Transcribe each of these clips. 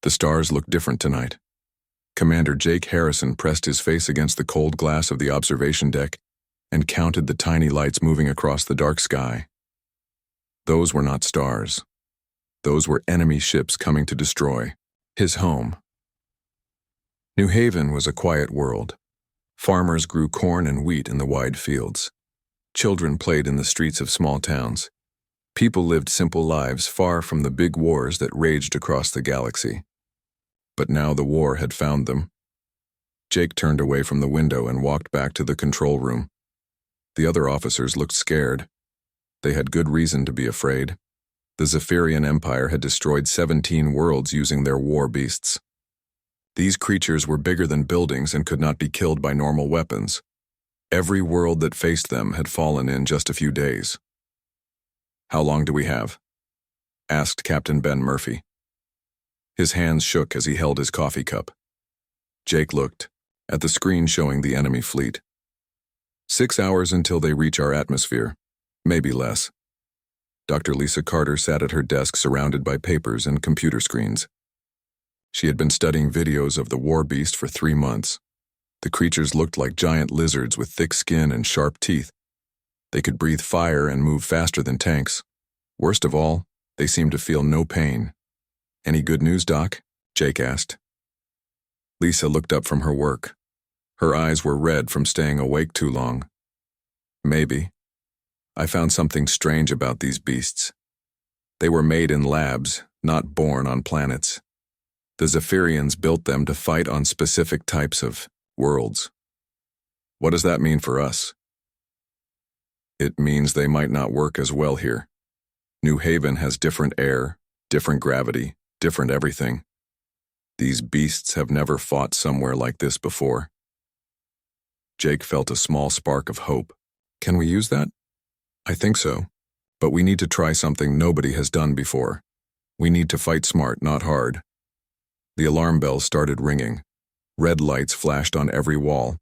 The stars looked different tonight. Commander Jake Harrison pressed his face against the cold glass of the observation deck and counted the tiny lights moving across the dark sky. Those were not stars. Those were enemy ships coming to destroy his home. New Haven was a quiet world. Farmers grew corn and wheat in the wide fields. Children played in the streets of small towns. People lived simple lives far from the big wars that raged across the galaxy. But now the war had found them. Jake turned away from the window and walked back to the control room. The other officers looked scared. They had good reason to be afraid. The Zephyrian Empire had destroyed 17 worlds using their war beasts. These creatures were bigger than buildings and could not be killed by normal weapons. Every world that faced them had fallen in just a few days. "How long do we have?" asked Captain Ben Murphy. His hands shook as he held his coffee cup. Jake looked at the screen showing the enemy fleet. 6 hours until they reach our atmosphere, maybe less. Dr. Lisa Carter sat at her desk surrounded by papers and computer screens. She had been studying videos of the war beast for 3 months. The creatures looked like giant lizards with thick skin and sharp teeth. They could breathe fire and move faster than tanks. Worst of all, they seemed to feel no pain. "Any good news, Doc?" Jake asked. Lisa looked up from her work. Her eyes were red from staying awake too long. "Maybe. I found something strange about these beasts. They were made in labs, not born on planets. The Zephyrians built them to fight on specific types of worlds." "What does that mean for us?" "It means they might not work as well here. New Haven has different air, different gravity, different everything. These beasts have never fought somewhere like this before." Jake felt a small spark of hope. "Can we use that?" "I think so. But we need to try something nobody has done before. We need to fight smart, not hard." The alarm bells started ringing. Red lights flashed on every wall.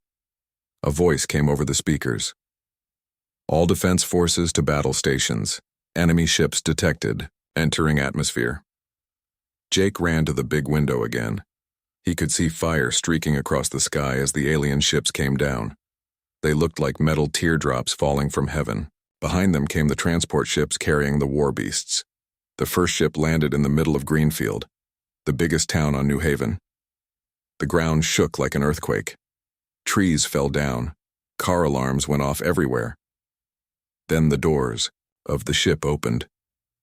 A voice came over the speakers. "All defense forces to battle stations. Enemy ships detected, entering atmosphere." Jake ran to the big window again. He could see fire streaking across the sky as the alien ships came down. They looked like metal teardrops falling from heaven. Behind them came the transport ships carrying the war beasts. The first ship landed in the middle of Greenfield, the biggest town on New Haven. The ground shook like an earthquake. Trees fell down. Car alarms went off everywhere. Then the doors of the ship opened.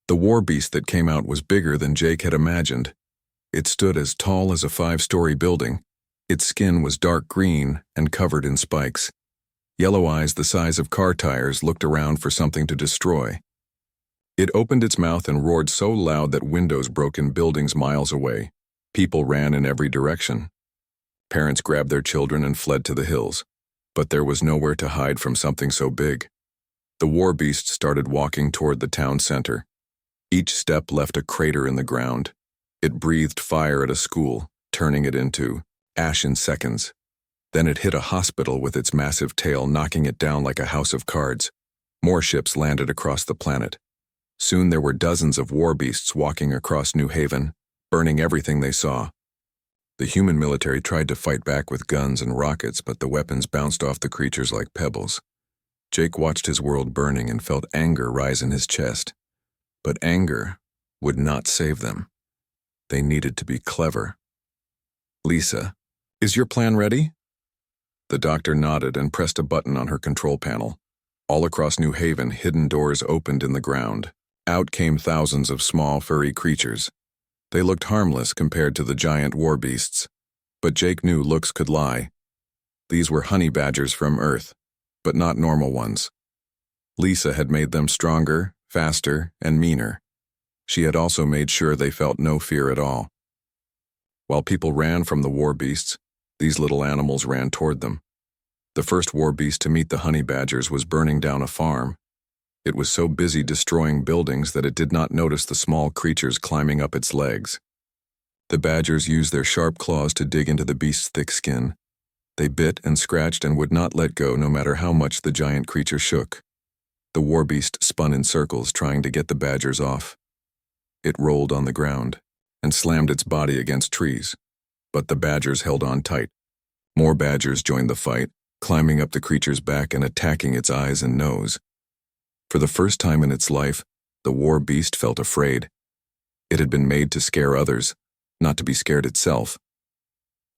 The war beast that came out was bigger than Jake had imagined. It stood as tall as a 5-story building. Its skin was dark green and covered in spikes. Yellow eyes the size of car tires looked around for something to destroy. It opened its mouth and roared so loud that windows broke in buildings miles away. People ran in every direction. Parents grabbed their children and fled to the hills. But there was nowhere to hide from something so big. The war beast started walking toward the town center. Each step left a crater in the ground. It breathed fire at a school, turning it into ash in seconds. Then it hit a hospital with its massive tail, knocking it down like a house of cards. More ships landed across the planet. Soon there were dozens of war beasts walking across New Haven, burning everything they saw. The human military tried to fight back with guns and rockets, but the weapons bounced off the creatures like pebbles. Jake watched his world burning and felt anger rise in his chest. But anger would not save them. They needed to be clever. "Lisa, is your plan ready?" The doctor nodded and pressed a button on her control panel. All across New Haven, hidden doors opened in the ground. Out came thousands of small, furry creatures. They looked harmless compared to the giant war beasts. But Jake knew looks could lie. These were honey badgers from Earth, but not normal ones. Lisa had made them stronger, faster, and meaner. She had also made sure they felt no fear at all. While people ran from the war beasts, these little animals ran toward them. The first war beast to meet the honey badgers was burning down a farm. It was so busy destroying buildings that it did not notice the small creatures climbing up its legs. The badgers used their sharp claws to dig into the beast's thick skin. They bit and scratched and would not let go no matter how much the giant creature shook. The war beast spun in circles trying to get the badgers off. It rolled on the ground, and slammed its body against trees. But the badgers held on tight. More badgers joined the fight, climbing up the creature's back and attacking its eyes and nose. For the first time in its life, the war beast felt afraid. It had been made to scare others, not to be scared itself.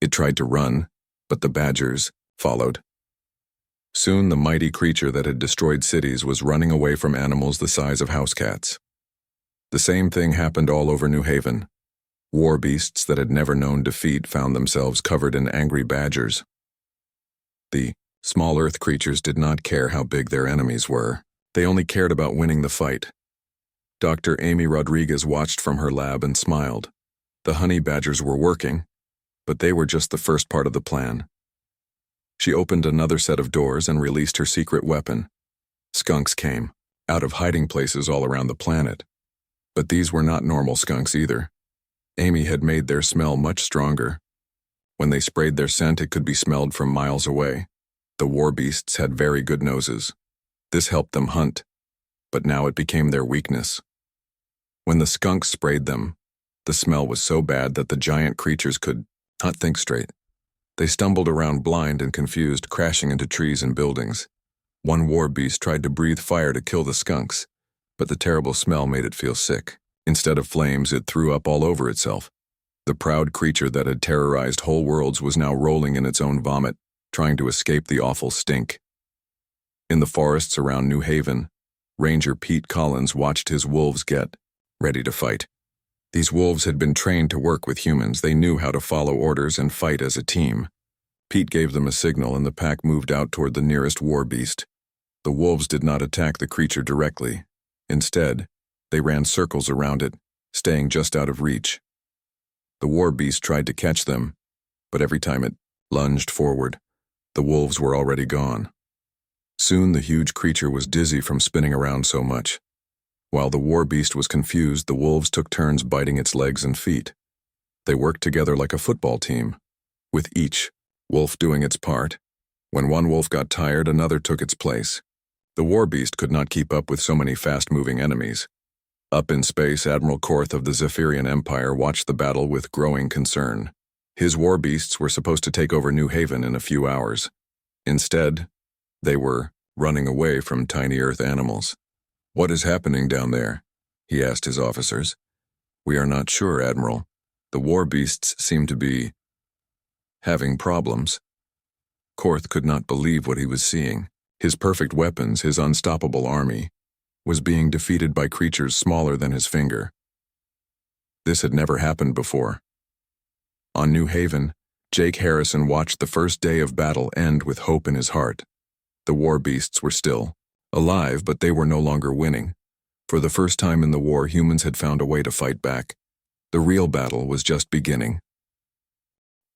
It tried to run, but the badgers followed. Soon the mighty creature that had destroyed cities was running away from animals the size of house cats. The same thing happened all over New Haven. War beasts that had never known defeat found themselves covered in angry badgers. The small earth creatures did not care how big their enemies were. They only cared about winning the fight. Dr. Amy Rodriguez watched from her lab and smiled. The honey badgers were working, but they were just the first part of the plan. She opened another set of doors and released her secret weapon. Skunks came, out of hiding places all around the planet. But these were not normal skunks either. Amy had made their smell much stronger. When they sprayed their scent, it could be smelled from miles away. The war beasts had very good noses. This helped them hunt, but now it became their weakness. When the skunks sprayed them, the smell was so bad that the giant creatures could not think straight. They stumbled around blind and confused, crashing into trees and buildings. One war beast tried to breathe fire to kill the skunks, but the terrible smell made it feel sick. Instead of flames, it threw up all over itself. The proud creature that had terrorized whole worlds was now rolling in its own vomit, trying to escape the awful stink. In the forests around New Haven, Ranger Pete Collins watched his wolves get ready to fight. These wolves had been trained to work with humans. They knew how to follow orders and fight as a team. Pete gave them a signal and the pack moved out toward the nearest war beast. The wolves did not attack the creature directly. Instead, they ran circles around it, staying just out of reach. The war beast tried to catch them, but every time it lunged forward, the wolves were already gone. Soon the huge creature was dizzy from spinning around so much. While the war beast was confused, the wolves took turns biting its legs and feet. They worked together like a football team, with each wolf doing its part. When one wolf got tired, another took its place. The war beast could not keep up with so many fast-moving enemies. Up in space, Admiral Korth of the Zephyrian Empire watched the battle with growing concern. His war beasts were supposed to take over New Haven in a few hours. Instead, they were running away from tiny Earth animals. "What is happening down there?" he asked his officers. "We are not sure, Admiral. The war beasts seem to be having problems." Korth could not believe what he was seeing. His perfect weapons, his unstoppable army, was being defeated by creatures smaller than his finger. This had never happened before. On New Haven, Jake Harrison watched the first day of battle end with hope in his heart. The war beasts were still alive, but they were no longer winning. For the first time in the war, humans had found a way to fight back. The real battle was just beginning.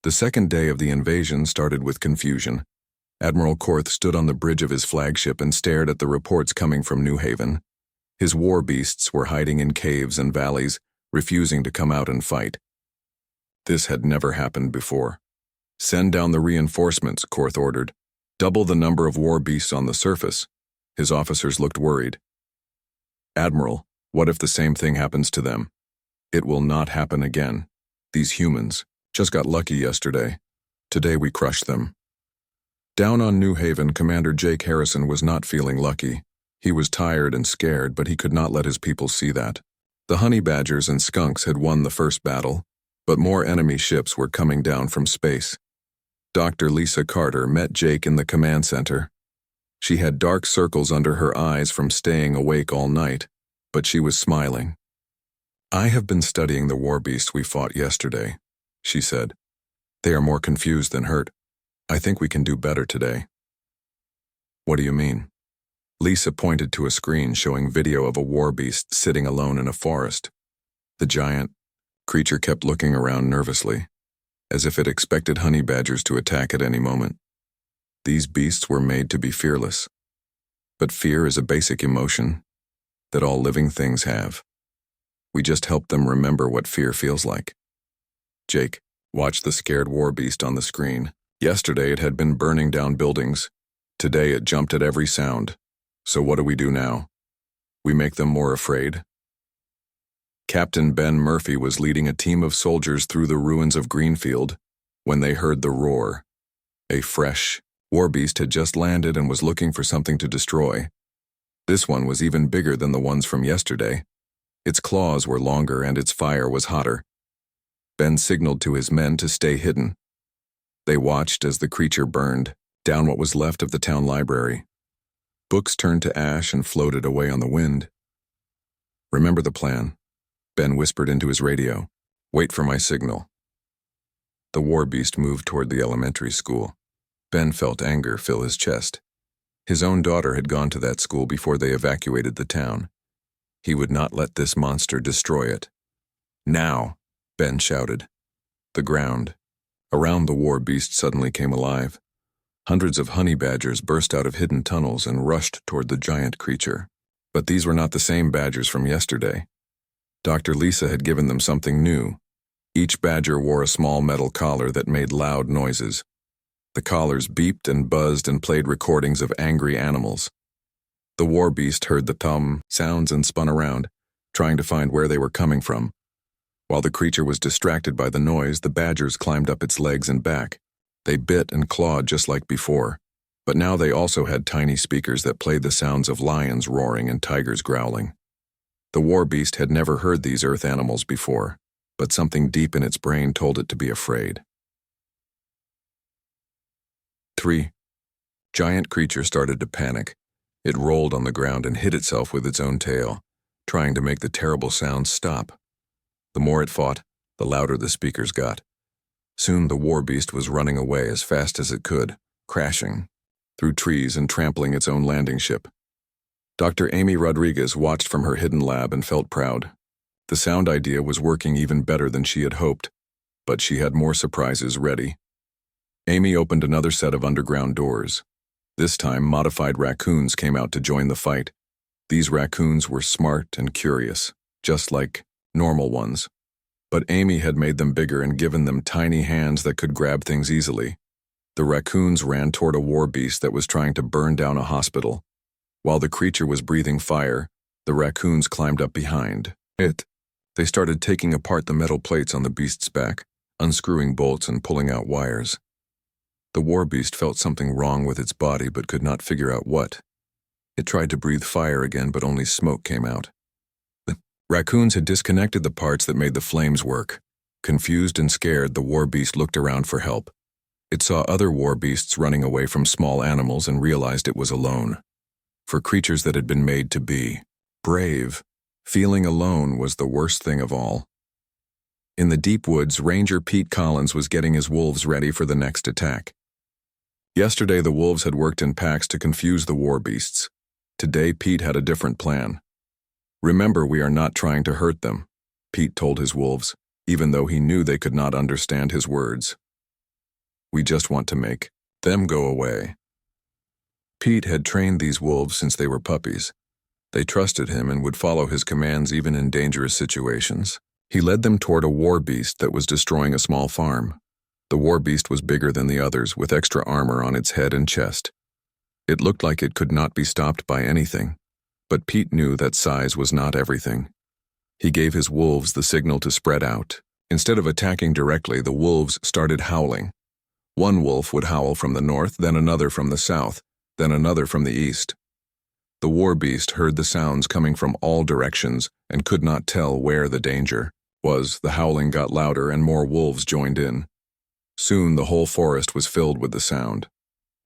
The second day of the invasion started with confusion. Admiral Korth stood on the bridge of his flagship and stared at the reports coming from New Haven. His war beasts were hiding in caves and valleys, refusing to come out and fight. This had never happened before. "Send down the reinforcements," Korth ordered. "Double the number of war beasts on the surface." His officers looked worried. "Admiral, what if the same thing happens to them?" "It will not happen again. These humans just got lucky yesterday. Today we crush them." Down on New Haven, Commander Jake Harrison was not feeling lucky. He was tired and scared, but he could not let his people see that. The honey badgers and skunks had won the first battle, but more enemy ships were coming down from space. Dr. Lisa Carter met Jake in the command center. She had dark circles under her eyes from staying awake all night, but she was smiling. "I have been studying the war beasts we fought yesterday," she said. "They are more confused than hurt. I think we can do better today." "What do you mean?" Lisa pointed to a screen showing video of a war beast sitting alone in a forest. The giant creature kept looking around nervously, as if it expected honey badgers to attack at any moment. These beasts were made to be fearless. But fear is a basic emotion that all living things have. We just help them remember what fear feels like. Jake watched the scared war beast on the screen. Yesterday it had been burning down buildings. Today it jumped at every sound. So what do we do now? We make them more afraid? Captain Ben Murphy was leading a team of soldiers through the ruins of Greenfield when they heard the roar. A fresh war beast had just landed and was looking for something to destroy. This one was even bigger than the ones from yesterday. Its claws were longer and its fire was hotter. Ben signaled to his men to stay hidden. They watched as the creature burned down what was left of the town library. Books turned to ash and floated away on the wind. "Remember the plan," Ben whispered into his radio. "Wait for my signal." The war beast moved toward the elementary school. Ben felt anger fill his chest. His own daughter had gone to that school before they evacuated the town. He would not let this monster destroy it. "Now!" Ben shouted. The ground around the war beast suddenly came alive. Hundreds of honey badgers burst out of hidden tunnels and rushed toward the giant creature. But these were not the same badgers from yesterday. Dr. Lisa had given them something new. Each badger wore a small metal collar that made loud noises. The collars beeped and buzzed and played recordings of angry animals. The war beast heard the thum sounds and spun around, trying to find where they were coming from. While the creature was distracted by the noise, the badgers climbed up its legs and back. They bit and clawed just like before, but now they also had tiny speakers that played the sounds of lions roaring and tigers growling. The war beast had never heard these earth animals before, but something deep in its brain told it to be afraid. 3. Giant creature started to panic. It rolled on the ground and hit itself with its own tail, trying to make the terrible sounds stop. The more it fought, the louder the speakers got. Soon the war beast was running away as fast as it could, crashing through trees and trampling its own landing ship. Dr. Amy Rodriguez watched from her hidden lab and felt proud. The sound idea was working even better than she had hoped, but she had more surprises ready. Amy opened another set of underground doors. This time, modified raccoons came out to join the fight. These raccoons were smart and curious, just like normal ones. But Amy had made them bigger and given them tiny hands that could grab things easily. The raccoons ran toward a war beast that was trying to burn down a hospital. While the creature was breathing fire, the raccoons climbed up behind it. They started taking apart the metal plates on the beast's back, unscrewing bolts and pulling out wires. The war beast felt something wrong with its body but could not figure out what. It tried to breathe fire again, but only smoke came out. The raccoons had disconnected the parts that made the flames work. Confused and scared, the war beast looked around for help. It saw other war beasts running away from small animals and realized it was alone. For creatures that had been made to be brave, feeling alone was the worst thing of all. In the deep woods, Ranger Pete Collins was getting his wolves ready for the next attack. Yesterday, the wolves had worked in packs to confuse the war beasts. Today, Pete had a different plan. "Remember, we are not trying to hurt them," Pete told his wolves, even though he knew they could not understand his words. "We just want to make them go away." Pete had trained these wolves since they were puppies. They trusted him and would follow his commands even in dangerous situations. He led them toward a war beast that was destroying a small farm. The war beast was bigger than the others, with extra armor on its head and chest. It looked like it could not be stopped by anything, but Pete knew that size was not everything. He gave his wolves the signal to spread out. Instead of attacking directly, the wolves started howling. One wolf would howl from the north, then another from the south, then another from the east. The war beast heard the sounds coming from all directions and could not tell where the danger was. The howling got louder and more wolves joined in. Soon the whole forest was filled with the sound.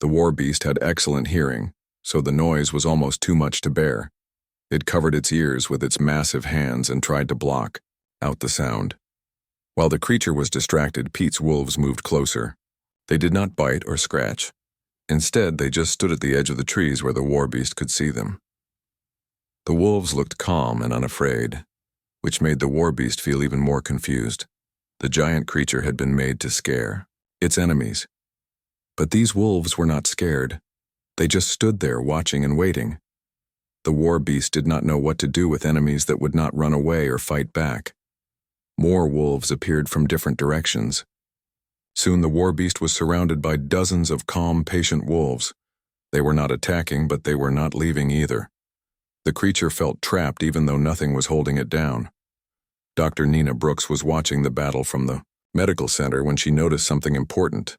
The war beast had excellent hearing, so the noise was almost too much to bear. It covered its ears with its massive hands and tried to block out the sound. While the creature was distracted, Pete's wolves moved closer. They did not bite or scratch. Instead, they just stood at the edge of the trees where the war beast could see them. The wolves looked calm and unafraid, which made the war beast feel even more confused. The giant creature had been made to scare its enemies. But these wolves were not scared. They just stood there watching and waiting. The war beast did not know what to do with enemies that would not run away or fight back. More wolves appeared from different directions. Soon the war beast was surrounded by dozens of calm, patient wolves. They were not attacking, but they were not leaving either. The creature felt trapped even though nothing was holding it down. Dr. Nina Brooks was watching the battle from the medical center when she noticed something important.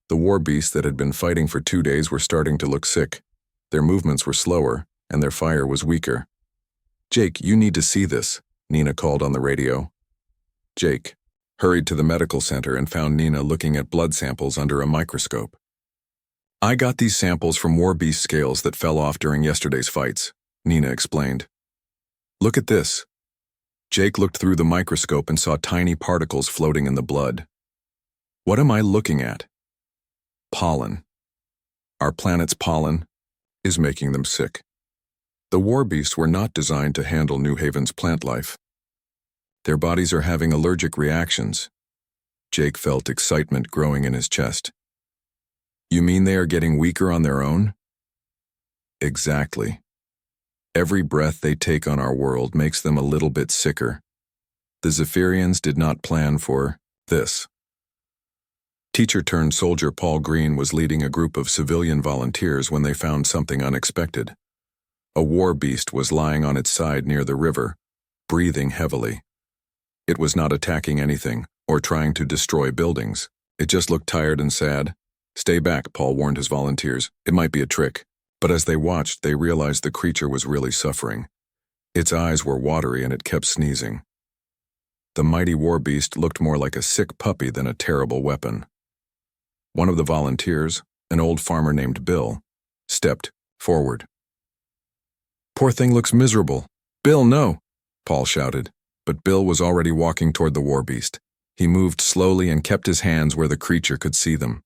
The war beasts that had been fighting for 2 days were starting to look sick. Their movements were slower, and their fire was weaker. "Jake, you need to see this," Nina called on the radio. Jake hurried to the medical center and found Nina looking at blood samples under a microscope. "I got these samples from war beast scales that fell off during yesterday's fights," Nina explained. "Look at this." Jake looked through the microscope and saw tiny particles floating in the blood. "What am I looking at?" "Pollen. Our planet's pollen is making them sick." The war beasts were not designed to handle New Haven's plant life. Their bodies are having allergic reactions. Jake felt excitement growing in his chest. "You mean they are getting weaker on their own?" "Exactly. Every breath they take on our world makes them a little bit sicker. The Zephyrians did not plan for this." Teacher-turned-soldier Paul Green was leading a group of civilian volunteers when they found something unexpected. A war beast was lying on its side near the river, breathing heavily. It was not attacking anything or trying to destroy buildings. It just looked tired and sad. "Stay back," Paul warned his volunteers. "It might be a trick." But as they watched, they realized the creature was really suffering. Its eyes were watery and it kept sneezing. The mighty war beast looked more like a sick puppy than a terrible weapon. One of the volunteers, an old farmer named Bill, stepped forward. "Poor thing looks miserable. Bill, no!" Paul shouted, but Bill was already walking toward the war beast. He moved slowly and kept his hands where the creature could see them.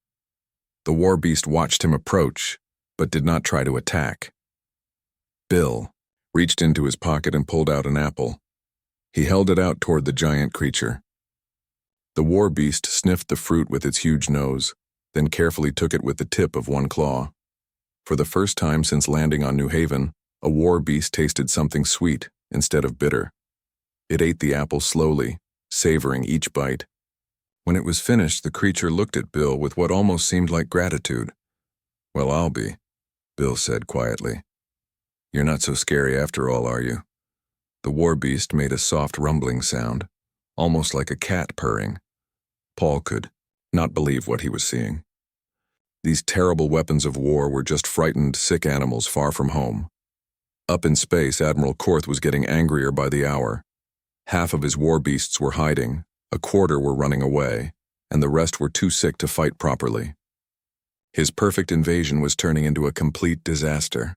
The war beast watched him approach, but did not try to attack. Bill reached into his pocket and pulled out an apple. He held it out toward the giant creature. The war beast sniffed the fruit with its huge nose, then carefully took it with the tip of one claw. For the first time since landing on New Haven, a war beast tasted something sweet instead of bitter. It ate the apple slowly, savoring each bite. When it was finished, the creature looked at Bill with what almost seemed like gratitude. "Well, I'll be," Bill said quietly. "You're not so scary after all, are you?" The war beast made a soft rumbling sound, almost like a cat purring. Paul could not believe what he was seeing. These terrible weapons of war were just frightened, sick animals far from home. Up in space, Admiral Korth was getting angrier by the hour. Half of his war beasts were hiding, a quarter were running away, and the rest were too sick to fight properly. His perfect invasion was turning into a complete disaster.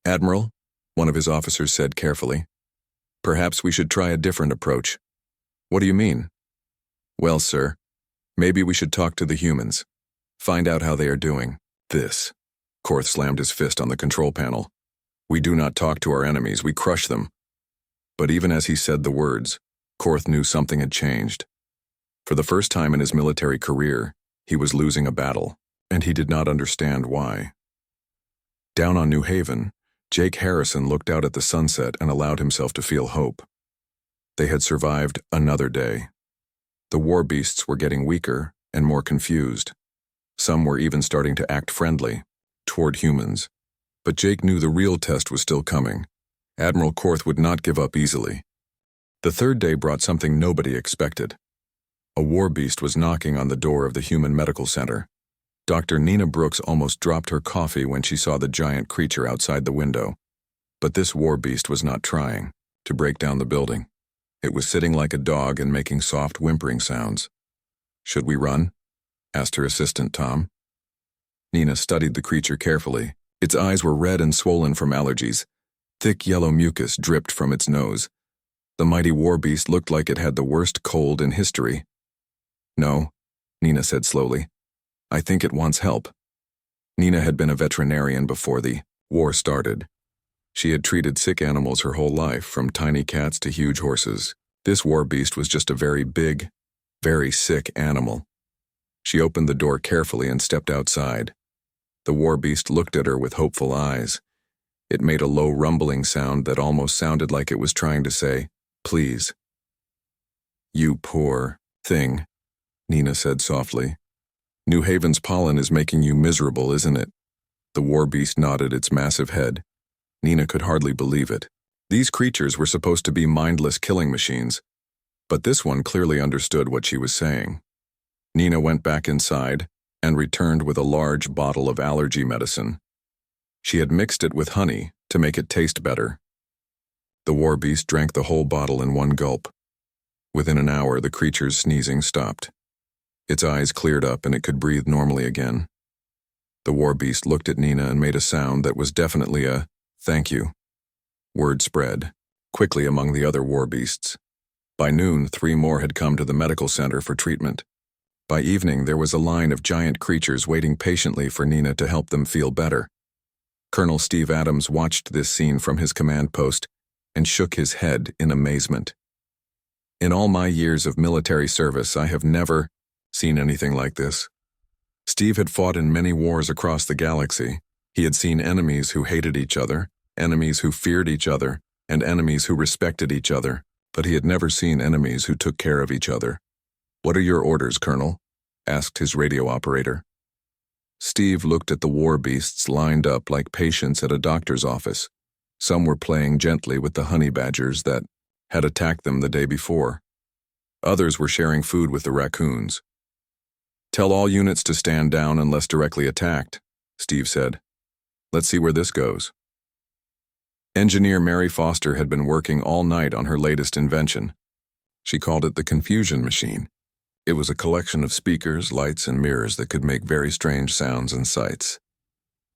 "Admiral," one of his officers said carefully, "perhaps we should try a different approach." "What do you mean?" "Well, sir, maybe we should talk to the humans. Find out how they are doing." "This." Korth slammed his fist on the control panel. "We do not talk to our enemies, we crush them." But even as he said the words, Korth knew something had changed. For the first time in his military career, he was losing a battle, and he did not understand why. Down on New Haven, Jake Harrison looked out at the sunset and allowed himself to feel hope. They had survived another day. The war beasts were getting weaker and more confused. Some were even starting to act friendly toward humans. But Jake knew the real test was still coming. Admiral Korth would not give up easily. The third day brought something nobody expected. A war beast was knocking on the door of the human medical center. Dr. Nina Brooks almost dropped her coffee when she saw the giant creature outside the window. But this war beast was not trying to break down the building. It was sitting like a dog and making soft whimpering sounds. "Should we run?" asked her assistant Tom. Nina studied the creature carefully. Its eyes were red and swollen from allergies. Thick yellow mucus dripped from its nose. The mighty war beast looked like it had the worst cold in history. "No," Nina said slowly. "I think it wants help." Nina had been a veterinarian before the war started. She had treated sick animals her whole life, from tiny cats to huge horses. This war beast was just a very big, very sick animal. She opened the door carefully and stepped outside. The war beast looked at her with hopeful eyes. It made a low rumbling sound that almost sounded like it was trying to say, "Please." "You poor thing," Nina said softly. "New Haven's pollen is making you miserable, isn't it?" The war beast nodded its massive head. Nina could hardly believe it. These creatures were supposed to be mindless killing machines. But this one clearly understood what she was saying. Nina went back inside and returned with a large bottle of allergy medicine. She had mixed it with honey to make it taste better. The war beast drank the whole bottle in one gulp. Within an hour, the creature's sneezing stopped. Its eyes cleared up and it could breathe normally again. The war beast looked at Nina and made a sound that was definitely a "thank you." Word spread quickly among the other war beasts. By noon, 3 more had come to the medical center for treatment. By evening, there was a line of giant creatures waiting patiently for Nina to help them feel better. Colonel Steve Adams watched this scene from his command post and shook his head in amazement. In all my years of military service, I have never seen anything like this. Steve had fought in many wars across the galaxy. He had seen enemies who hated each other, enemies who feared each other, and enemies who respected each other, but he had never seen enemies who took care of each other. "What are your orders, Colonel?" asked his radio operator. Steve looked at the war beasts lined up like patients at a doctor's office. Some were playing gently with the honey badgers that had attacked them the day before. Others were sharing food with the raccoons. "Tell all units to stand down unless directly attacked," Steve said. "Let's see where this goes." Engineer Mary Foster had been working all night on her latest invention. She called it the Confusion Machine. It was a collection of speakers, lights, and mirrors that could make very strange sounds and sights.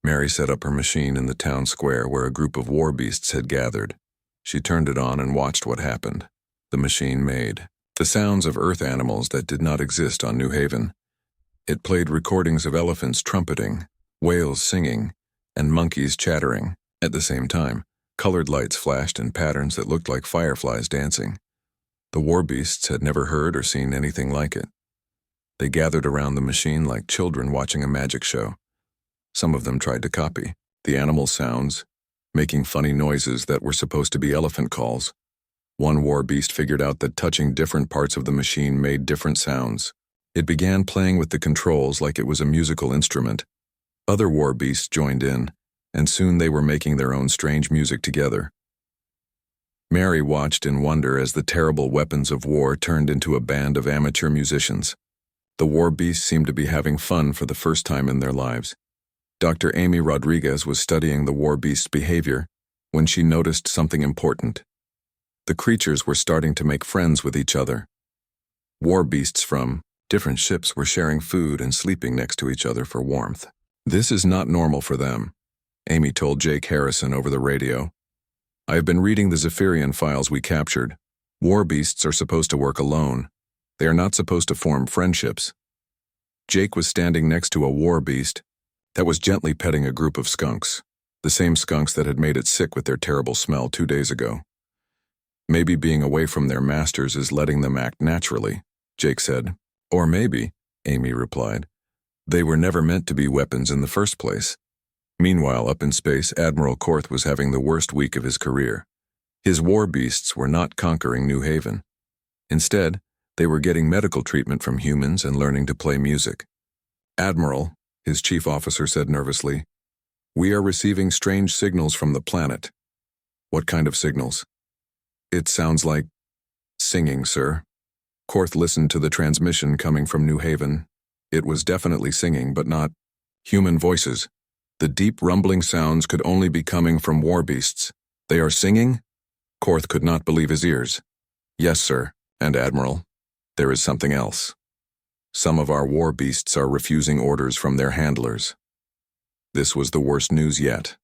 Mary set up her machine in the town square where a group of war beasts had gathered. She turned it on and watched what happened. The machine made the sounds of earth animals that did not exist on New Haven. It played recordings of elephants trumpeting, whales singing, and monkeys chattering. At the same time, colored lights flashed in patterns that looked like fireflies dancing. The war beasts had never heard or seen anything like it. They gathered around the machine like children watching a magic show. Some of them tried to copy the animal sounds, making funny noises that were supposed to be elephant calls. One war beast figured out that touching different parts of the machine made different sounds. It began playing with the controls like it was a musical instrument. Other war beasts joined in, and soon they were making their own strange music together. Mary watched in wonder as the terrible weapons of war turned into a band of amateur musicians. The war beasts seemed to be having fun for the first time in their lives. Dr. Amy Rodriguez was studying the war beasts' behavior when she noticed something important. The creatures were starting to make friends with each other. War beasts from different ships were sharing food and sleeping next to each other for warmth. "This is not normal for them," Amy told Jake Harrison over the radio. "I have been reading the Zephyrian files we captured. War beasts are supposed to work alone. They are not supposed to form friendships." Jake was standing next to a war beast that was gently petting a group of skunks, the same skunks that had made it sick with their terrible smell 2 days ago. "Maybe being away from their masters is letting them act naturally," Jake said. "Or maybe," Amy replied, "they were never meant to be weapons in the first place." Meanwhile, up in space, Admiral Korth was having the worst week of his career. His war beasts were not conquering New Haven. Instead, they were getting medical treatment from humans and learning to play music. "Admiral," his chief officer said nervously, "we are receiving strange signals from the planet." "What kind of signals?" "It sounds like singing, sir." Korth listened to the transmission coming from New Haven. It was definitely singing, but not human voices. The deep rumbling sounds could only be coming from war beasts. "They are singing?" Korth could not believe his ears. "Yes, sir, and Admiral, there is something else. Some of our war beasts are refusing orders from their handlers." This was the worst news yet.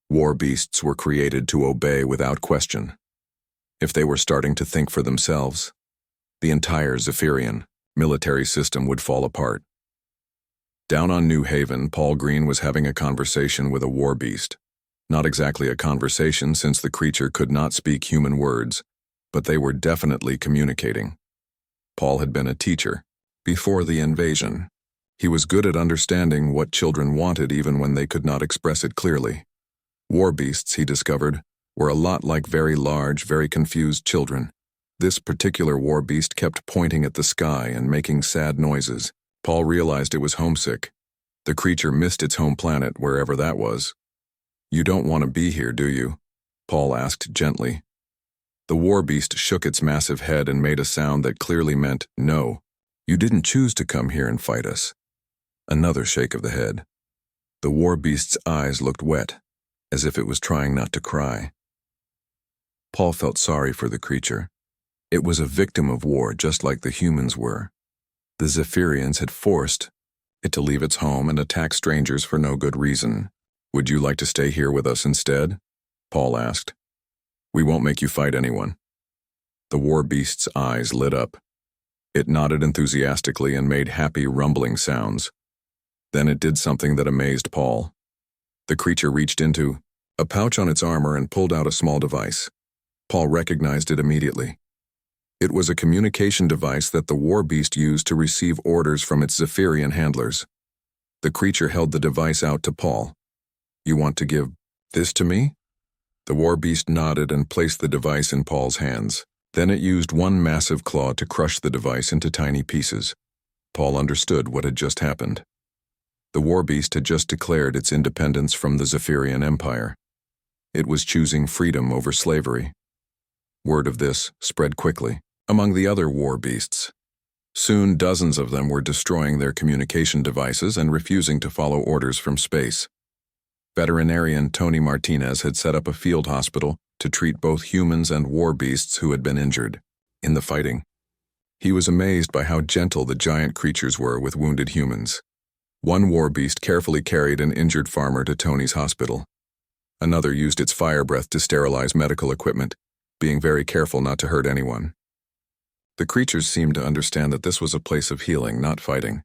War beasts were created to obey without question. If they were starting to think for themselves, the entire Zephyrian military system would fall apart. Down on New Haven, Paul Green was having a conversation with a war beast. Not exactly a conversation since the creature could not speak human words, but they were definitely communicating. Paul had been a teacher before the invasion. He was good at understanding what children wanted even when they could not express it clearly. War beasts, he discovered, were a lot like very large, very confused children. This particular war beast kept pointing at the sky and making sad noises. Paul realized it was homesick. The creature missed its home planet, wherever that was. "You don't want to be here, do you?" Paul asked gently. The war beast shook its massive head and made a sound that clearly meant, "No, you didn't choose to come here and fight us." Another shake of the head. The war beast's eyes looked wet, as if it was trying not to cry. Paul felt sorry for the creature. It was a victim of war just like the humans were. The Zephyrians had forced it to leave its home and attack strangers for no good reason. "Would you like to stay here with us instead?" Paul asked. "We won't make you fight anyone." The war beast's eyes lit up. It nodded enthusiastically and made happy rumbling sounds. Then it did something that amazed Paul. The creature reached into a pouch on its armor and pulled out a small device. Paul recognized it immediately. It was a communication device that the war beast used to receive orders from its Zephyrian handlers. The creature held the device out to Paul. "You want to give this to me?" The war beast nodded and placed the device in Paul's hands. Then it used one massive claw to crush the device into tiny pieces. Paul understood what had just happened. The war beast had just declared its independence from the Zephyrian Empire. It was choosing freedom over slavery. Word of this spread quickly among the other war beasts. Soon dozens of them were destroying their communication devices and refusing to follow orders from space. Veterinarian Tony Martinez had set up a field hospital to treat both humans and war beasts who had been injured in the fighting. He was amazed by how gentle the giant creatures were with wounded humans. One war beast carefully carried an injured farmer to Tony's hospital. Another used its fire breath to sterilize medical equipment, being very careful not to hurt anyone. The creatures seemed to understand that this was a place of healing, not fighting.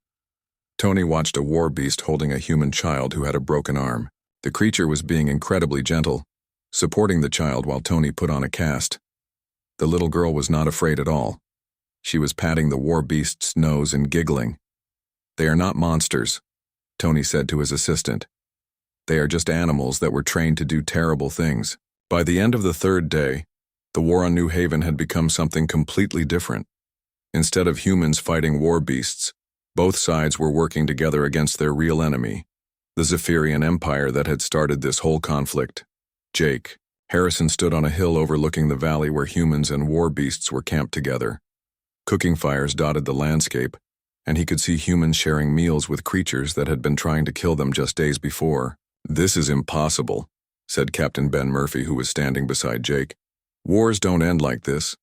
Tony watched a war beast holding a human child who had a broken arm. The creature was being incredibly gentle, supporting the child while Tony put on a cast. The little girl was not afraid at all. She was patting the war beast's nose and giggling. "They are not monsters," Tony said to his assistant. "They are just animals that were trained to do terrible things." By the end of the third day, the war on New Haven had become something completely different. Instead of humans fighting war beasts, both sides were working together against their real enemy, the Zephyrian Empire that had started this whole conflict. Jake Harrison stood on a hill overlooking the valley where humans and war beasts were camped together. Cooking fires dotted the landscape, and he could see humans sharing meals with creatures that had been trying to kill them just days before. "This is impossible," said Captain Ben Murphy, who was standing beside Jake. "Wars don't end like this."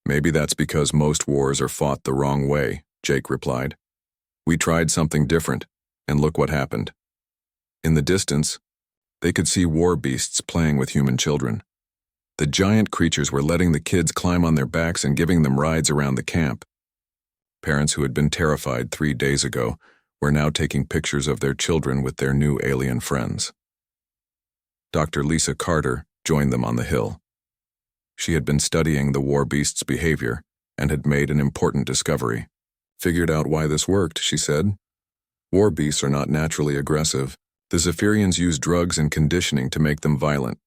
"Maybe that's because most wars are fought the wrong way," Jake replied. "We tried something different, and look what happened." In the distance, they could see war beasts playing with human children. The giant creatures were letting the kids climb on their backs and giving them rides around the camp. Parents who had been terrified 3 days ago were now taking pictures of their children with their new alien friends. Dr. Lisa Carter joined them on the hill. She had been studying the war beast's behavior and had made an important discovery. "Figured out why this worked," she said. "War beasts are not naturally aggressive. The Zephyrians use drugs and conditioning to make them violent.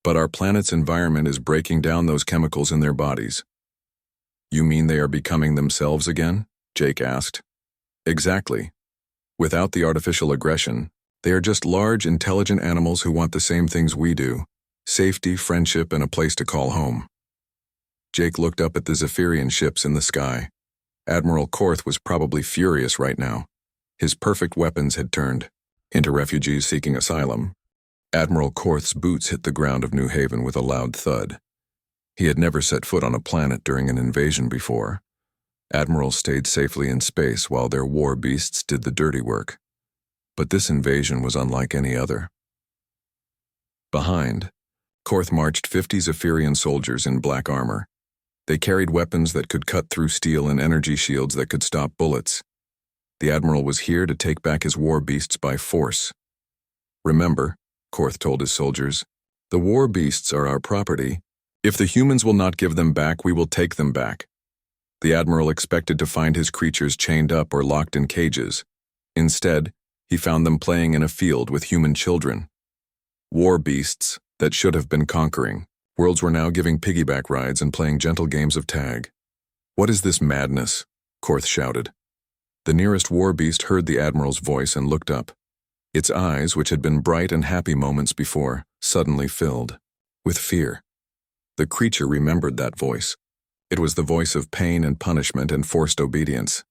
But our planet's environment is breaking down those chemicals in their bodies." "You mean they are becoming themselves again?" Jake asked. "Exactly. Without the artificial aggression, they are just large, intelligent animals who want the same things we do: safety, friendship, and a place to call home." Jake looked up at the Zephyrian ships in the sky. Admiral Korth was probably furious right now. His perfect weapons had turned into refugees seeking asylum. Admiral Korth's boots hit the ground of New Haven with a loud thud. He had never set foot on a planet during an invasion before. Admirals stayed safely in space while their war beasts did the dirty work. But this invasion was unlike any other. Behind, Korth marched 50 Zephyrian soldiers in black armor. They carried weapons that could cut through steel and energy shields that could stop bullets. The Admiral was here to take back his war beasts by force. "Remember," Korth told his soldiers, "the war beasts are our property. If the humans will not give them back, we will take them back." The Admiral expected to find his creatures chained up or locked in cages. Instead, he found them playing in a field with human children. War beasts that should have been conquering. Worlds were now giving piggyback rides and playing gentle games of tag. "What is this madness?" Korth shouted. The nearest war beast heard the Admiral's voice and looked up. Its eyes, which had been bright and happy moments before, suddenly filled with fear. The creature remembered that voice. It was the voice of pain and punishment and forced obedience.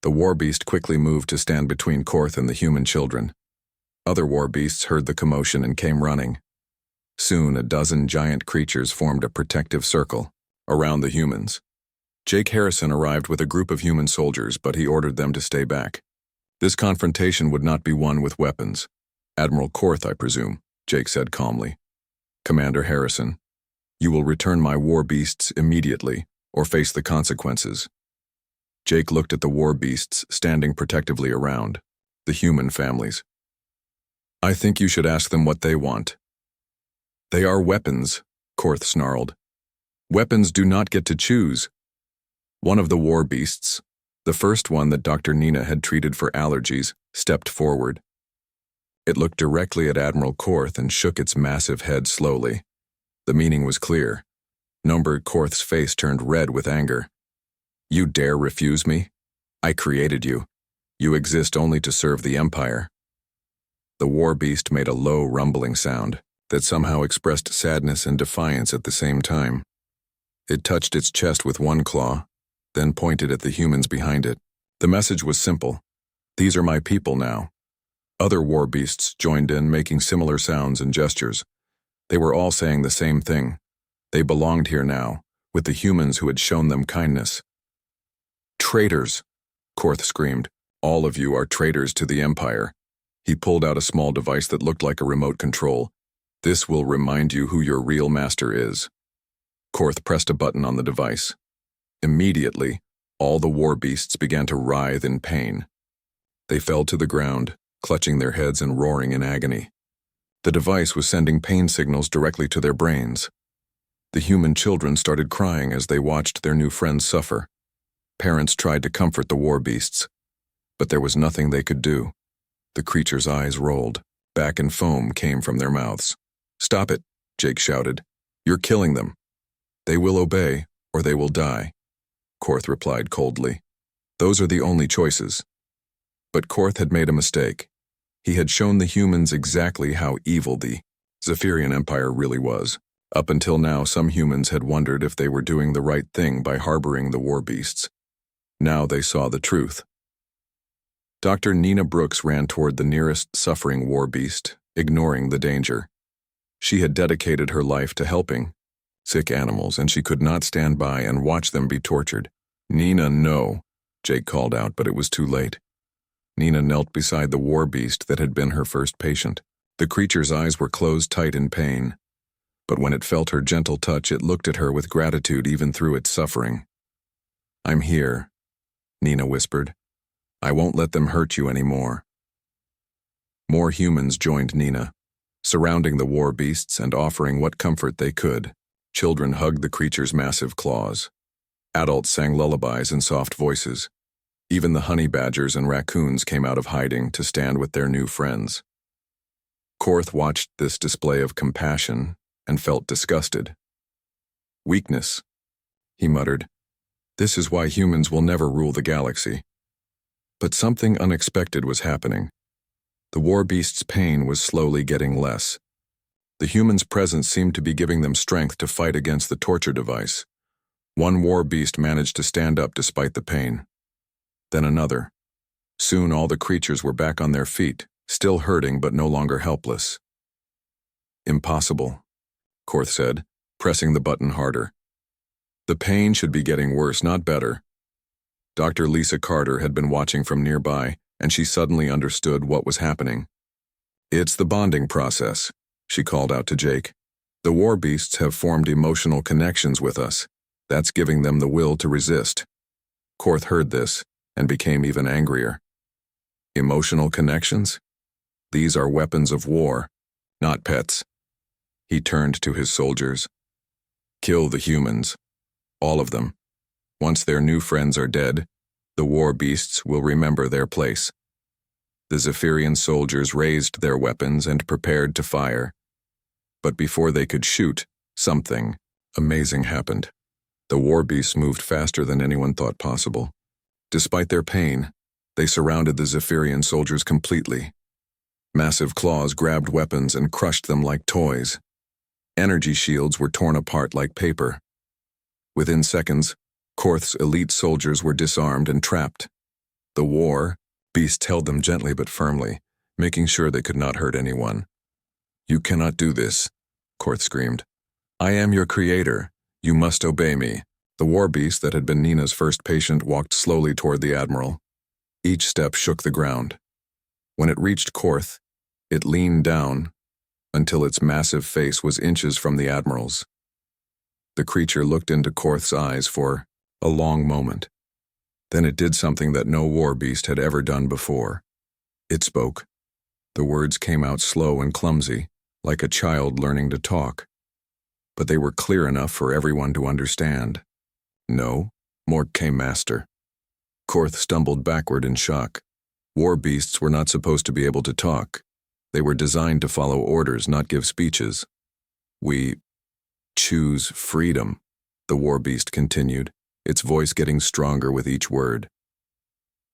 The war beast quickly moved to stand between Korth and the human children. Other war beasts heard the commotion and came running. Soon, a dozen giant creatures formed a protective circle around the humans. Jake Harrison arrived with a group of human soldiers, but he ordered them to stay back. This confrontation would not be won with weapons. Admiral Korth, I presume, Jake said calmly. Commander Harrison, you will return my war beasts immediately, or face the consequences. Jake looked at the war beasts standing protectively around, the human families. I think you should ask them what they want. They are weapons, Korth snarled. Weapons do not get to choose. One of the war beasts, the first one that Dr. Nina had treated for allergies, stepped forward. It looked directly at Admiral Korth and shook its massive head slowly. The meaning was clear. Nomberg Korth's face turned red with anger. You dare refuse me? I created you. You exist only to serve the Empire. The war beast made a low, rumbling sound that somehow expressed sadness and defiance at the same time. It touched its chest with one claw, then pointed at the humans behind it. The message was simple. These are my people now. Other war beasts joined in, making similar sounds and gestures. They were all saying the same thing. They belonged here now, with the humans who had shown them kindness. Traitors, Korth screamed. All of you are traitors to the Empire. He pulled out a small device that looked like a remote control. This will remind you who your real master is. Korth pressed a button on the device. Immediately, all the war beasts began to writhe in pain. They fell to the ground, clutching their heads and roaring in agony. The device was sending pain signals directly to their brains. The human children started crying as they watched their new friends suffer. Parents tried to comfort the war beasts, but there was nothing they could do. The creatures' eyes rolled. Back and foam came from their mouths. Stop it, Jake shouted. You're killing them. They will obey, or they will die. Korth replied coldly. Those are the only choices. But Korth had made a mistake. He had shown the humans exactly how evil the Zephyrian Empire really was. Up until now, some humans had wondered if they were doing the right thing by harboring the war beasts. Now they saw the truth. Dr. Nina Brooks ran toward the nearest suffering war beast, ignoring the danger. She had dedicated her life to helping sick animals, and she could not stand by and watch them be tortured. Nina, no, Jake called out, but it was too late. Nina knelt beside the war beast that had been her first patient. The creature's eyes were closed tight in pain, but when it felt her gentle touch, it looked at her with gratitude even through its suffering. I'm here, Nina whispered. I won't let them hurt you anymore. More humans joined Nina, surrounding the war beasts and offering what comfort they could. Children hugged the creature's massive claws. Adults sang lullabies in soft voices. Even the honey badgers and raccoons came out of hiding to stand with their new friends. Korth watched this display of compassion and felt disgusted. Weakness, he muttered. This is why humans will never rule the galaxy. But something unexpected was happening. The war beast's pain was slowly getting less. The humans' presence seemed to be giving them strength to fight against the torture device. One war beast managed to stand up despite the pain. Then another. Soon all the creatures were back on their feet, still hurting but no longer helpless. Impossible, Korth said, pressing the button harder. The pain should be getting worse, not better. Dr. Lisa Carter had been watching from nearby, and she suddenly understood what was happening. It's the bonding process, she called out to Jake. The war beasts have formed emotional connections with us. That's giving them the will to resist. Korth heard this and became even angrier. Emotional connections? These are weapons of war, not pets. He turned to his soldiers. Kill the humans. All of them. Once their new friends are dead, the war beasts will remember their place. The Zephyrian soldiers raised their weapons and prepared to fire. But before they could shoot, something amazing happened. The war beasts moved faster than anyone thought possible. Despite their pain, they surrounded the Zephyrian soldiers completely. Massive claws grabbed weapons and crushed them like toys. Energy shields were torn apart like paper. Within seconds, Korth's elite soldiers were disarmed and trapped. The war beasts held them gently but firmly, making sure they could not hurt anyone. "You cannot do this," Korth screamed. "I am your creator. You must obey me." The war beast that had been Nina's first patient walked slowly toward the Admiral. Each step shook the ground. When it reached Korth, it leaned down until its massive face was inches from the Admiral's. The creature looked into Korth's eyes for a long moment. Then it did something that no war beast had ever done before. It spoke. The words came out slow and clumsy, like a child learning to talk. But they were clear enough for everyone to understand. "No, Mork Master." Korth stumbled backward in shock. War beasts were not supposed to be able to talk. They were designed to follow orders, not give speeches. "We choose freedom," the war beast continued, its voice getting stronger with each word.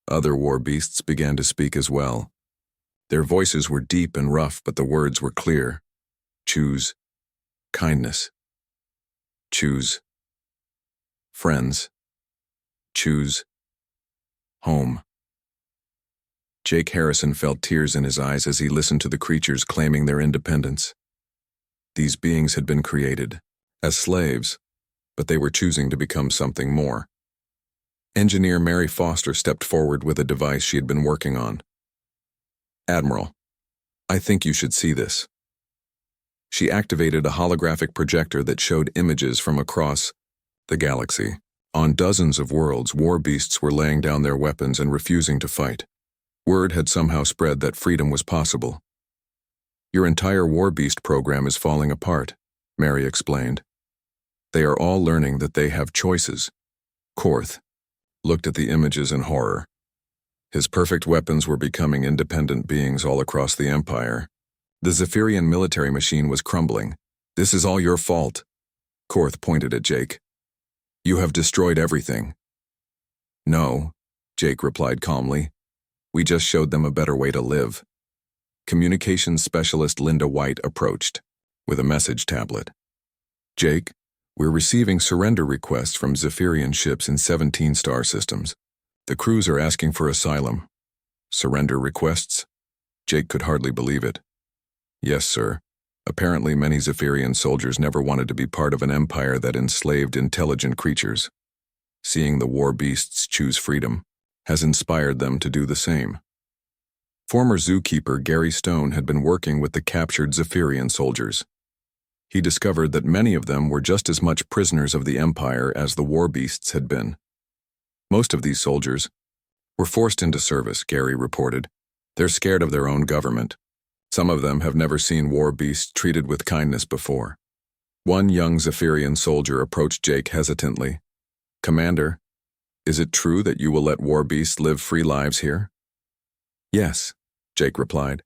Other war beasts began to speak as well. Their voices were deep and rough, but the words were clear. "Choose kindness. Choose friends. Choose home." Jake Harrison felt tears in his eyes as he listened to the creatures claiming their independence. These beings had been created as slaves, but they were choosing to become something more. Engineer Mary Foster stepped forward with a device she had been working on. "Admiral, I think you should see this." She activated a holographic projector that showed images from across the galaxy. On dozens of worlds, war beasts were laying down their weapons and refusing to fight. Word had somehow spread that freedom was possible. "Your entire war beast program is falling apart," Mary explained. "They are all learning that they have choices." Korth looked at the images in horror. His perfect weapons were becoming independent beings all across the Empire. The Zephyrian military machine was crumbling. "This is all your fault." Korth pointed at Jake. "You have destroyed everything." "No," Jake replied calmly. "We just showed them a better way to live." Communications specialist Linda White approached with a message tablet. "Jake, we're receiving surrender requests from Zephyrian ships in 17 star systems. The crews are asking for asylum." "Surrender requests?" Jake could hardly believe it. "Yes, sir. Apparently many Zephyrian soldiers never wanted to be part of an empire that enslaved intelligent creatures. Seeing the war beasts choose freedom has inspired them to do the same." Former zookeeper Gary Stone had been working with the captured Zephyrian soldiers. He discovered that many of them were just as much prisoners of the Empire as the war beasts had been. Most of these soldiers were forced into service, Gary reported. They're scared of their own government. Some of them have never seen war beasts treated with kindness before. One young Zephyrian soldier approached Jake hesitantly. "Commander, is it true that you will let war beasts live free lives here?" "Yes," Jake replied.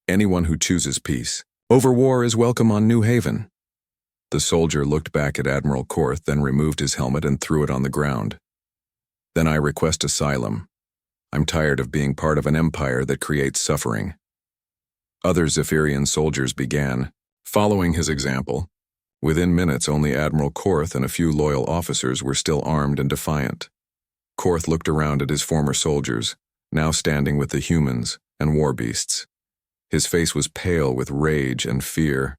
"Anyone who chooses peace over war is welcome on New Haven." The soldier looked back at Admiral Korth, then removed his helmet and threw it on the ground. "Then I request asylum. I'm tired of being part of an empire that creates suffering." Other Zephyrian soldiers began, following his example. Within minutes, only Admiral Korth and a few loyal officers were still armed and defiant. Korth looked around at his former soldiers, now standing with the humans and war beasts. His face was pale with rage and fear.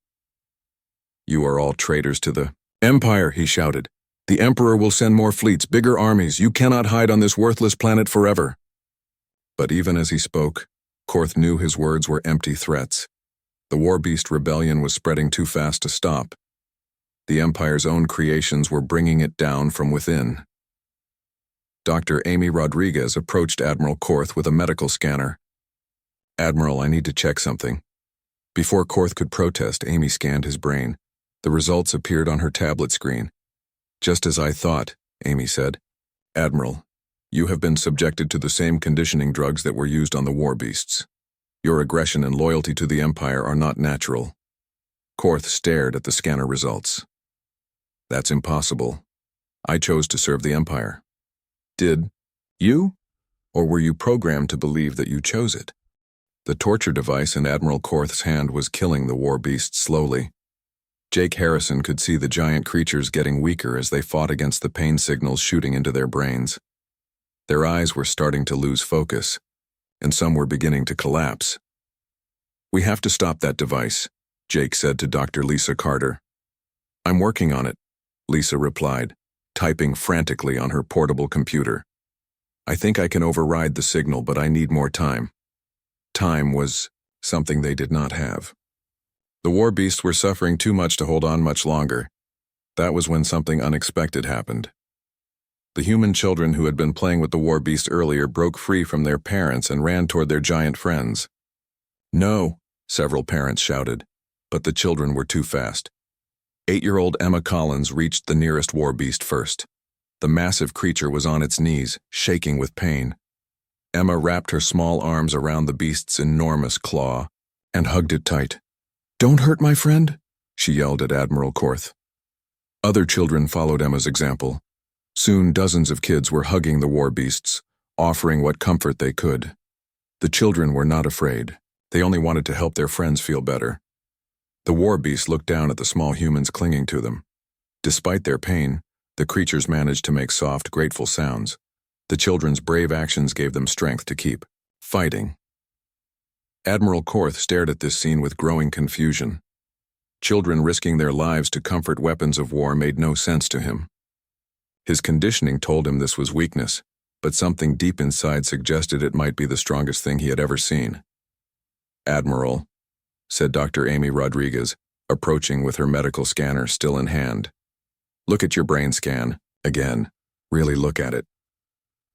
"You are all traitors to the Empire," he shouted. "The Emperor will send more fleets, bigger armies. You cannot hide on this worthless planet forever." But even as he spoke, Korth knew his words were empty threats. The war beast rebellion was spreading too fast to stop. The Empire's own creations were bringing it down from within. Dr. Amy Rodriguez approached Admiral Korth with a medical scanner. "Admiral, I need to check something." Before Korth could protest, Amy scanned his brain. The results appeared on her tablet screen. "Just as I thought," Amy said. "Admiral, you have been subjected to the same conditioning drugs that were used on the war beasts. Your aggression and loyalty to the Empire are not natural." Korth stared at the scanner results. "That's impossible. I chose to serve the Empire." "Did you? Or were you programmed to believe that you chose it?" The torture device in Admiral Korth's hand was killing the war beast slowly. Jake Harrison could see the giant creatures getting weaker as they fought against the pain signals shooting into their brains. Their eyes were starting to lose focus, and some were beginning to collapse. "We have to stop that device," Jake said to Dr. Lisa Carter. "I'm working on it," Lisa replied, typing frantically on her portable computer. "I think I can override the signal, but I need more time." Time was something they did not have. The war beasts were suffering too much to hold on much longer. That was when something unexpected happened. The human children who had been playing with the war beast earlier broke free from their parents and ran toward their giant friends. "No," several parents shouted, but the children were too fast. 8-year-old Emma Collins reached the nearest war beast first. The massive creature was on its knees, shaking with pain. Emma wrapped her small arms around the beast's enormous claw and hugged it tight. "Don't hurt my friend," she yelled at Admiral Korth. Other children followed Emma's example. Soon dozens of kids were hugging the war beasts, offering what comfort they could. The children were not afraid. They only wanted to help their friends feel better. The war beasts looked down at the small humans clinging to them. Despite their pain, the creatures managed to make soft, grateful sounds. The children's brave actions gave them strength to keep fighting. Admiral Korth stared at this scene with growing confusion. Children risking their lives to comfort weapons of war made no sense to him. His conditioning told him this was weakness, but something deep inside suggested it might be the strongest thing he had ever seen. "Admiral," said Dr. Amy Rodriguez, approaching with her medical scanner still in hand. "Look at your brain scan, again. Really look at it."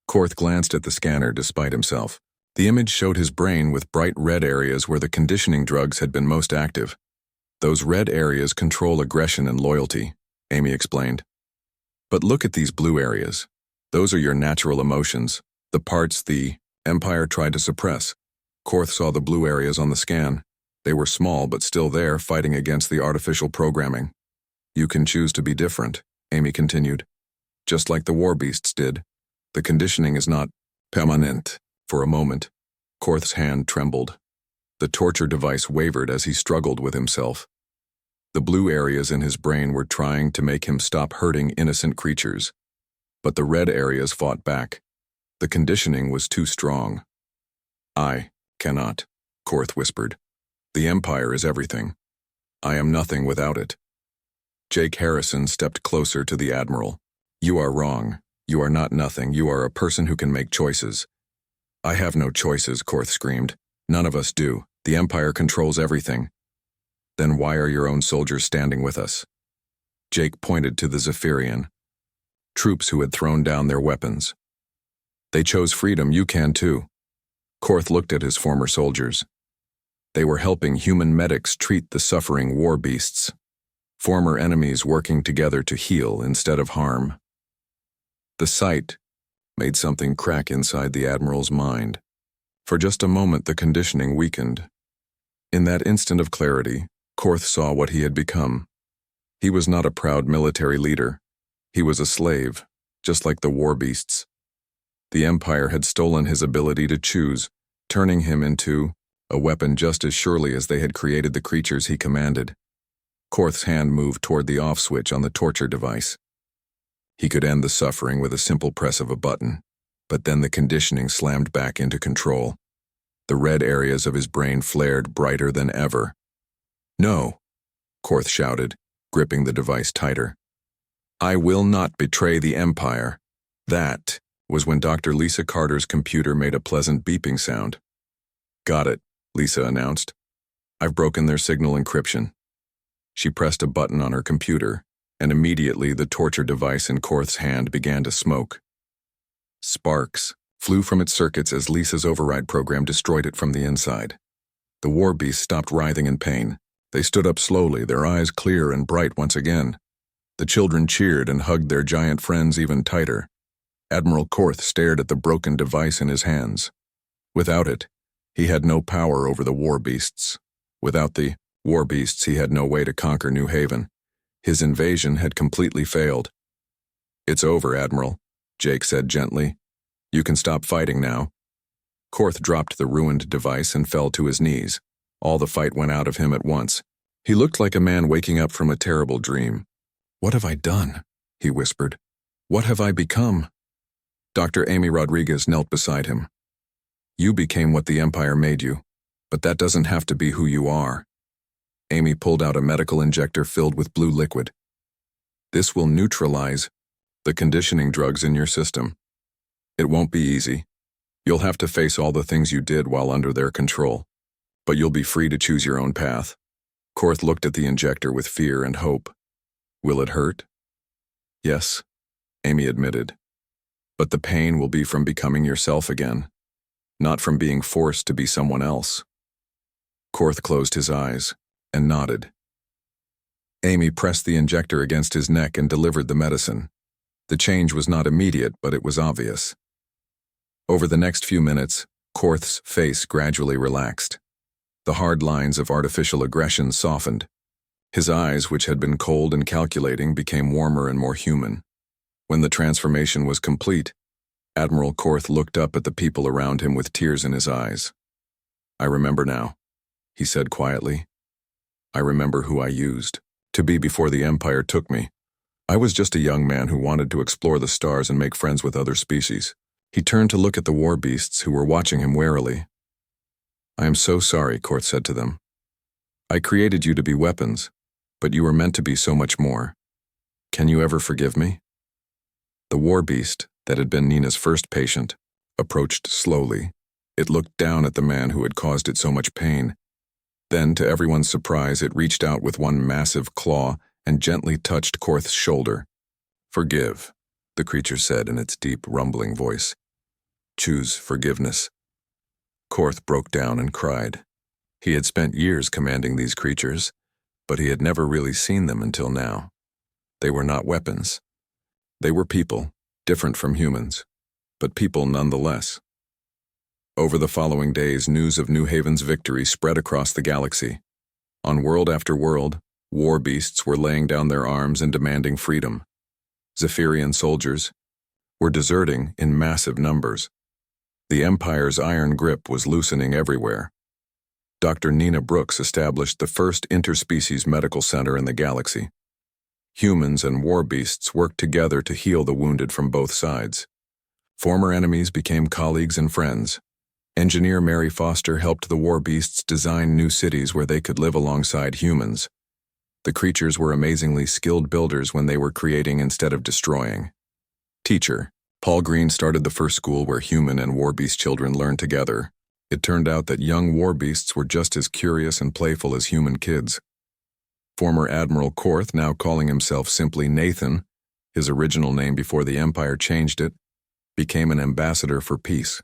Korth glanced at the scanner despite himself. The image showed his brain with bright red areas where the conditioning drugs had been most active. "Those red areas control aggression and loyalty," Amy explained. "But look at these blue areas. Those are your natural emotions, the parts the Empire tried to suppress." Korth saw the blue areas on the scan. They were small but still there, fighting against the artificial programming. "You can choose to be different," Amy continued. "Just like the war beasts did. The conditioning is not permanent." For a moment, Korth's hand trembled. The torture device wavered as he struggled with himself. The blue areas in his brain were trying to make him stop hurting innocent creatures. But the red areas fought back. The conditioning was too strong. "I cannot," Korth whispered. "The Empire is everything. I am nothing without it." Jake Harrison stepped closer to the Admiral. "You are wrong. You are not nothing. You are a person who can make choices." "I have no choices," Korth screamed. "None of us do. The Empire controls everything." "Then why are your own soldiers standing with us?" Jake pointed to the Zephyrian. Troops who had thrown down their weapons. "They chose freedom, you can too." Korth looked at his former soldiers. They were helping human medics treat the suffering war beasts. Former enemies working together to heal instead of harm. The sight made something crack inside the Admiral's mind. For just a moment the conditioning weakened. In that instant of clarity, Korth saw what he had become. He was not a proud military leader. He was a slave, just like the war beasts. The Empire had stolen his ability to choose, turning him into a weapon just as surely as they had created the creatures he commanded. Korth's hand moved toward the off switch on the torture device. He could end the suffering with a simple press of a button, but then the conditioning slammed back into control. The red areas of his brain flared brighter than ever. "No," Korth shouted, gripping the device tighter. "I will not betray the Empire." That was when Dr. Lisa Carter's computer made a pleasant beeping sound. "Got it," Lisa announced. "I've broken their signal encryption." She pressed a button on her computer, and immediately the torture device in Korth's hand began to smoke. Sparks flew from its circuits as Lisa's override program destroyed it from the inside. The war beasts stopped writhing in pain. They stood up slowly, their eyes clear and bright once again. The children cheered and hugged their giant friends even tighter. Admiral Korth stared at the broken device in his hands. Without it, he had no power over the war beasts. Without the war beasts, he had no way to conquer New Haven. His invasion had completely failed. "It's over, Admiral," Jake said gently. "You can stop fighting now." Korth dropped the ruined device and fell to his knees. All the fight went out of him at once. He looked like a man waking up from a terrible dream. "What have I done?" he whispered. "What have I become?" Dr. Amy Rodriguez knelt beside him. "You became what the Empire made you, but that doesn't have to be who you are." Amy pulled out a medical injector filled with blue liquid. "This will neutralize the conditioning drugs in your system. It won't be easy. You'll have to face all the things you did while under their control, but you'll be free to choose your own path." Korth looked at the injector with fear and hope. "Will it hurt?" "Yes," Amy admitted. "But the pain will be from becoming yourself again, not from being forced to be someone else." Korth closed his eyes and nodded. Amy pressed the injector against his neck and delivered the medicine. The change was not immediate, but it was obvious. Over the next few minutes, Korth's face gradually relaxed. The hard lines of artificial aggression softened. His eyes, which had been cold and calculating, became warmer and more human. When the transformation was complete, Admiral Korth looked up at the people around him with tears in his eyes. "I remember now," he said quietly. "I remember who I used to be before the Empire took me. I was just a young man who wanted to explore the stars and make friends with other species." He turned to look at the war beasts who were watching him warily. "I am so sorry," Korth said to them. "I created you to be weapons, but you were meant to be so much more. Can you ever forgive me?" The war beast, that had been Nina's first patient, approached slowly. It looked down at the man who had caused it so much pain. Then, to everyone's surprise, it reached out with one massive claw and gently touched Korth's shoulder. "Forgive," the creature said in its deep, rumbling voice. "Choose forgiveness." Korth broke down and cried. He had spent years commanding these creatures, but he had never really seen them until now. They were not weapons. They were people, different from humans, but people nonetheless. Over the following days, news of New Haven's victory spread across the galaxy. On world after world, war beasts were laying down their arms and demanding freedom. Zephyrian soldiers were deserting in massive numbers. The Empire's iron grip was loosening everywhere. Dr. Nina Brooks established the first interspecies medical center in the galaxy. Humans and war beasts worked together to heal the wounded from both sides. Former enemies became colleagues and friends. Engineer Mary Foster helped the war beasts design new cities where they could live alongside humans. The creatures were amazingly skilled builders when they were creating instead of destroying. Teacher Paul Green started the first school where human and war beast children learned together. It turned out that young war beasts were just as curious and playful as human kids. Former Admiral Korth, now calling himself simply Nathan, his original name before the Empire changed it, became an ambassador for peace.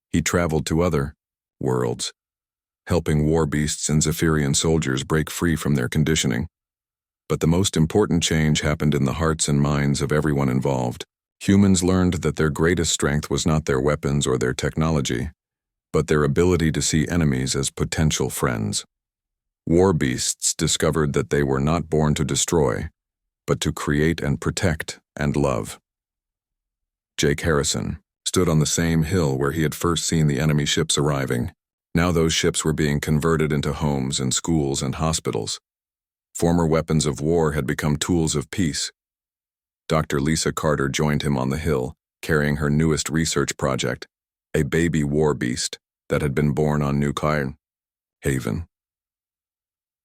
He traveled to other worlds, helping war beasts and Zephyrian soldiers break free from their conditioning. But the most important change happened in the hearts and minds of everyone involved. Humans learned that their greatest strength was not their weapons or their technology, but their ability to see enemies as potential friends. War beasts discovered that they were not born to destroy, but to create and protect and love. Jake Harrison stood on the same hill where he had first seen the enemy ships arriving. Now those ships were being converted into homes and schools and hospitals. Former weapons of war had become tools of peace. Dr. Lisa Carter joined him on the hill, carrying her newest research project, a baby war beast that had been born on New Haven.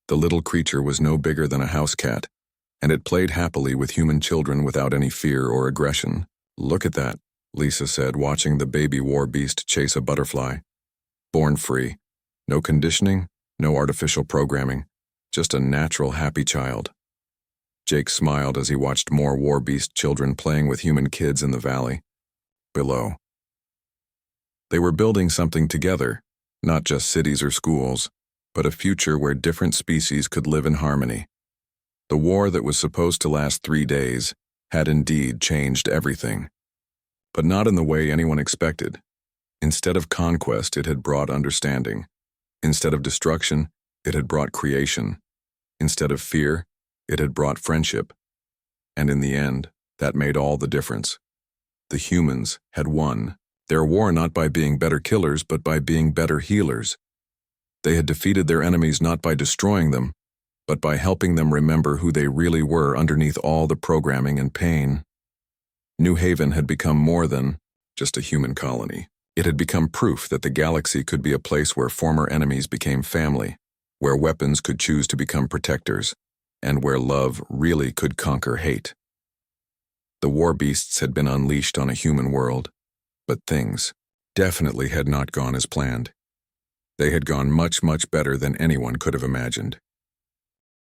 The little creature was no bigger than a house cat, and it played happily with human children without any fear or aggression. "Look at that," Lisa said, watching the baby war beast chase a butterfly. Born free. No conditioning, no artificial programming, just a natural, happy child. Jake smiled as he watched more war beast children playing with human kids in the valley below. They were building something together, not just cities or schools, but a future where different species could live in harmony. The war that was supposed to last 3 days had indeed changed everything, but not in the way anyone expected. Instead of conquest, it had brought understanding. Instead of destruction, it had brought creation. Instead of fear, it had brought friendship. And in the end, that made all the difference. The humans had won their war not by being better killers, but by being better healers. They had defeated their enemies not by destroying them, but by helping them remember who they really were underneath all the programming and pain. New Haven had become more than just a human colony. It had become proof that the galaxy could be a place where former enemies became family, where weapons could choose to become protectors, and where love really could conquer hate. The war beasts had been unleashed on a human world, but things definitely had not gone as planned. They had gone much, much better than anyone could have imagined.